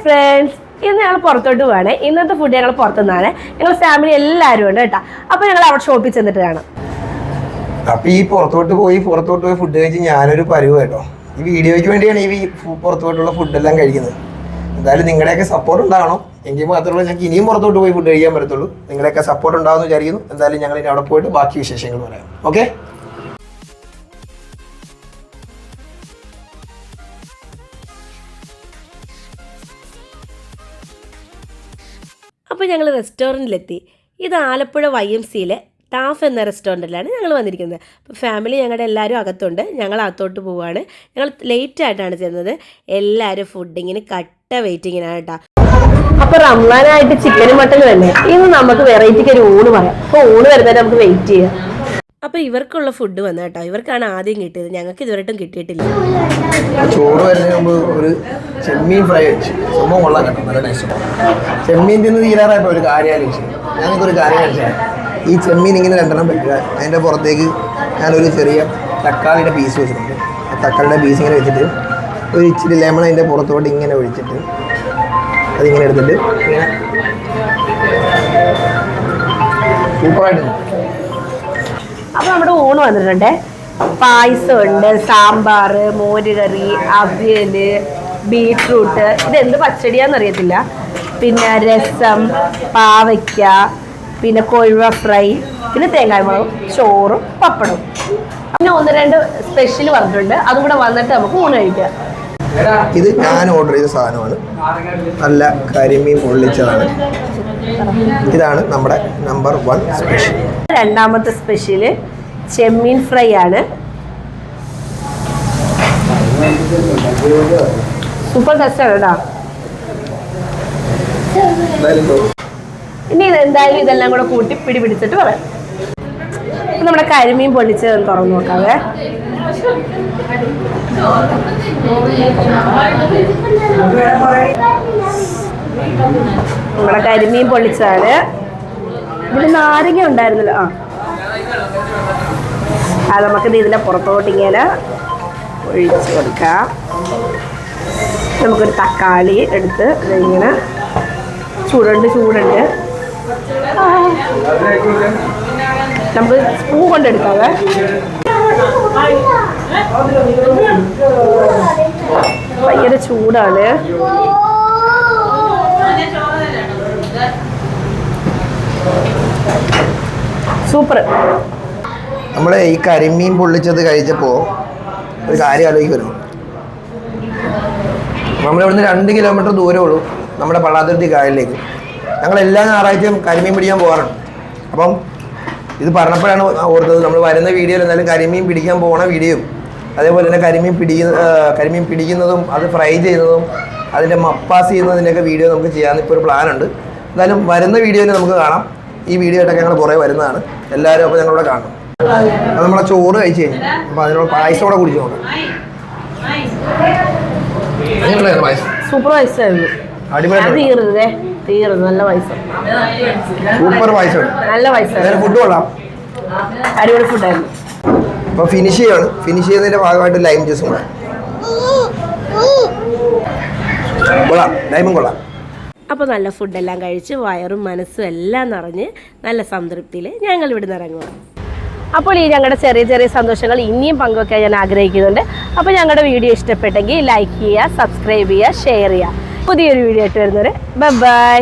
Friends, ഇന്ന് ഞങ്ങൾ പുറത്തോട്ട് പോവാണ്. ഇന്നത്തെ ഫുഡ് ഞങ്ങൾ പുറത്തുനിന്നാണ്. ഞങ്ങൾ ഫാമിലി എല്ലാവരും ഉണ്ട് കേട്ടോ. അപ്പൊ ഞങ്ങൾ അവിടെ ഷോപ്പിൽ ചെന്നിട്ട് കാണാം. അപ്പൊ ഈ പുറത്തോട്ട് പോയി ഫുഡ് കഴിച്ച് ഞാനൊരു പരിവ് കേട്ടോ. ഈ വീഡിയോയ്ക്ക് വേണ്ടിയാണ് ഈ പുറത്തോട്ടുള്ള ഫുഡെല്ലാം കഴിക്കുന്നത്. എന്തായാലും നിങ്ങളുടെയൊക്കെ സപ്പോർട്ട് ഉണ്ടാവണം, എങ്കിൽ മാത്രമേ ഞങ്ങൾക്ക് ഇനിയും പുറത്തോട്ട് പോയി ഫുഡ് കഴിക്കാൻ പറ്റത്തുള്ളൂ. നിങ്ങളുടെയൊക്കെ സപ്പോർട്ട് ഉണ്ടാവുമെന്ന് വിചാരിക്കുന്നു. എന്തായാലും ഞങ്ങൾ ഇനി അവിടെ പോയിട്ട് ബാക്കി വിശേഷങ്ങൾ പറയാം. ഓക്കെ. അപ്പോൾ ഞങ്ങൾ റെസ്റ്റോറൻറ്റിലെത്തി. ഇത് ആലപ്പുഴ YMCയിലെ ടാഫ് എന്ന റെസ്റ്റോറൻറ്റിലാണ് ഞങ്ങൾ വന്നിരിക്കുന്നത്. അപ്പോൾ ഫാമിലി ഞങ്ങളുടെ എല്ലാവരും അകത്തുണ്ട്. ഞങ്ങൾ അകത്തോട്ട് പോവുകയാണ്. ഞങ്ങൾ ലേറ്റായിട്ടാണ് ചെന്നത്. എല്ലാവരും ഫുഡിങ്ങിന് കട്ട വെയിറ്റിങ്ങിനാണ് കേട്ടോ. അപ്പോൾ റംസാനായിട്ട് ചിക്കനും മട്ടനും തന്നെ. ഇന്ന് നമുക്ക് വെറൈറ്റിക്ക് ഒരു ഊണ് പറയാം. അപ്പോൾ ഊണ് വരുന്നതിന് നമുക്ക് വെയിറ്റ് ചെയ്യാം. അപ്പോൾ ഇവർക്കുള്ള ഫുഡ് വന്നു കേട്ടോ. ഇവർക്കാണ് ആദ്യം കിട്ടിയത്, ഞങ്ങൾക്ക് ഇതുവരെയായിട്ടും കിട്ടിയിട്ടില്ല. ചോറ് വരുന്നതിന് മുമ്പ് ഒരു ചെമ്മീൻ ഫ്രൈ വെച്ചു. സംഭവം കൊള്ളാൻ കേട്ടോ, നല്ല ടേസ്റ്റ്. ചെമ്മീൻ തിന്ന് തീരാറായപ്പോൾ ഒരു കാര്യം ആലോചിച്ചു. ഞങ്ങൾക്കൊരു കാര്യം കഴിച്ചാൽ ഈ ചെമ്മീൻ ഇങ്ങനെ രണ്ടെണ്ണം വെക്കുക. അതിൻ്റെ പുറത്തേക്ക് ഞാനൊരു ചെറിയ തക്കാളിയുടെ പീസ് വെച്ചിട്ടുണ്ട്. ആ തക്കാളിയുടെ പീസ് ഇങ്ങനെ വെച്ചിട്ട് ഒരു ഇച്ചിരി ലെമൺ അതിൻ്റെ പുറത്തോട്ട് ഇങ്ങനെ ഒഴിച്ചിട്ട് അതിങ്ങനെ എടുത്തിട്ട് ഇങ്ങനെ സൂപ്പറായിട്ടുണ്ട്. അപ്പോൾ നമ്മുടെ ഊണ് വന്നിട്ടുണ്ട്. പായസമുണ്ട്, സാമ്പാർ, മോരുകറി, അവിയൽ, ബീട്രൂട്ട്, ഇതെന്ത് പച്ചടിയാന്ന് അറിയത്തില്ല, പിന്നെ രസം, പാവയ്ക്ക, പിന്നെ കൊഴുവ ഫ്രൈ, പിന്നെ തേങ്ങാമുളകും, ചോറും പപ്പടവും. പിന്നെ 1-2 സ്പെഷ്യൽ വന്നിട്ടുണ്ട്. അതും കൂടെ വന്നിട്ട് നമുക്ക് ഊണ് കഴിക്കാം. ഇത് ഞാൻ ഓർഡർ ചെയ്ത സാധനമാണ്. നല്ല കരിമീൻ പൊള്ളിച്ചതാണ്. ഇതാണ് നമ്മുടെ നമ്പർ 1 സ്പെഷ്യൽ. രണ്ടാമത്തെ സ്പെഷ്യല് ചെമ്മീൻ ഫ്രൈ ആണ്. സൂപ്പർ ടേസ്റ്റാണ് കേട്ടോ. ഇനി എന്തായാലും ഇതെല്ലാം കൂടെ കൂട്ടി പിടിച്ചിട്ട് പറയാം. നമ്മുടെ കരിമീൻ പൊള്ളിച്ചത് തുറന്നു നോക്കാവേ. നമ്മുടെ കരിമീൻ പൊള്ളിച്ചതാണ്. ഇതിൽ നാരങ്ങ ഉണ്ടായിരുന്നല്ലോ. അത് നമുക്കിത് ഇതിൻ്റെ പുറത്തോട്ട് ഇങ്ങനെ ഒഴിച്ച് കൊടുക്കാം. നമുക്കൊരു തക്കാളി എടുത്ത് ഇതിങ്ങനെ ചൂടുണ്ട്. നമുക്ക് സ്പൂൺ കൊണ്ടെടുക്കാവേ. ഭയങ്കര ചൂടാണ്. സൂപ്പർ. നമ്മൾ ഈ കരിമീൻ പൊള്ളിച്ചത് കഴിച്ചപ്പോൾ ഒരു കാര്യം ആലോചിക്കുമല്ലോ. നമ്മളിവിടുന്ന് 2 കിലോമീറ്റർ ദൂരമേ ഉള്ളൂ നമ്മുടെ പള്ളാത്തുരുത്തി കായലിലേക്ക്. ഞങ്ങൾ എല്ലാ ഞായറാഴ്ചയും കരിമീൻ പിടിക്കാൻ പോകാറുണ്ട്. അപ്പം ഇത് പറഞ്ഞപ്പോഴാണ് ഓർത്തത്, നമ്മൾ വരുന്ന വീഡിയോയിൽ എന്തായാലും കരിമീൻ പിടിക്കാൻ പോകുന്ന വീഡിയോയും അതേപോലെ തന്നെ കരിമീൻ പിടിക്കുന്നതും അത് ഫ്രൈ ചെയ്യുന്നതും അതിൻ്റെ മപ്പാസ് ചെയ്യുന്നതിൻ്റെയൊക്കെ വീഡിയോ നമുക്ക് ചെയ്യാമെന്ന് ഇപ്പോൾ ഒരു പ്ലാനുണ്ട്. എന്തായാലും വരുന്ന വീഡിയോയിൽ നമുക്ക് കാണാം. ഈ വീഡിയോ ആയിട്ടൊക്കെ ഞങ്ങൾ കുറേ വരുന്നതാണ്. എല്ലാവരും അപ്പോൾ ഞങ്ങളിവിടെ കാണും. അത് നമ്മളെ ചോറ് കഴിച്ച് കഴിഞ്ഞു. അപ്പോൾ അതിനുള്ള പായസം കൂടെ കുടിച്ചു നോക്കാം. സൂപ്പർ പായസമായിരുന്നു. തീർന്നു. നല്ല പായസം. സൂപ്പർ പായസം. നല്ല പായസം. ഫുഡ് കൊള്ളാം. അടിപൊളി ഫുഡായിരുന്നു. അപ്പോൾ ഫിനിഷ് ചെയ്യുന്നതിൻ്റെ ഭാഗമായിട്ട് ലൈം ജ്യൂസും കൂടെ കൊള്ളാം. ലൈമും കൊള്ളാം. അപ്പോൾ നല്ല ഫുഡെല്ലാം കഴിച്ച് വയറും മനസ്സും എല്ലാം നിറഞ്ഞ് നല്ല സംതൃപ്തിയിൽ ഞങ്ങൾ ഇവിടുന്ന് ഇറങ്ങുക. അപ്പോൾ ഈ ഞങ്ങളുടെ ചെറിയ സന്തോഷങ്ങൾ ഇനിയും പങ്കുവെക്കാൻ ഞാൻ ആഗ്രഹിക്കുന്നുണ്ട്. അപ്പോൾ ഞങ്ങളുടെ വീഡിയോ ഇഷ്ടപ്പെട്ടെങ്കിൽ ലൈക്ക് ചെയ്യുക, സബ്സ്ക്രൈബ് ചെയ്യുക, ഷെയർ ചെയ്യുക. പുതിയൊരു വീഡിയോ ആയിട്ട് വരുന്നവരെ ബൈ.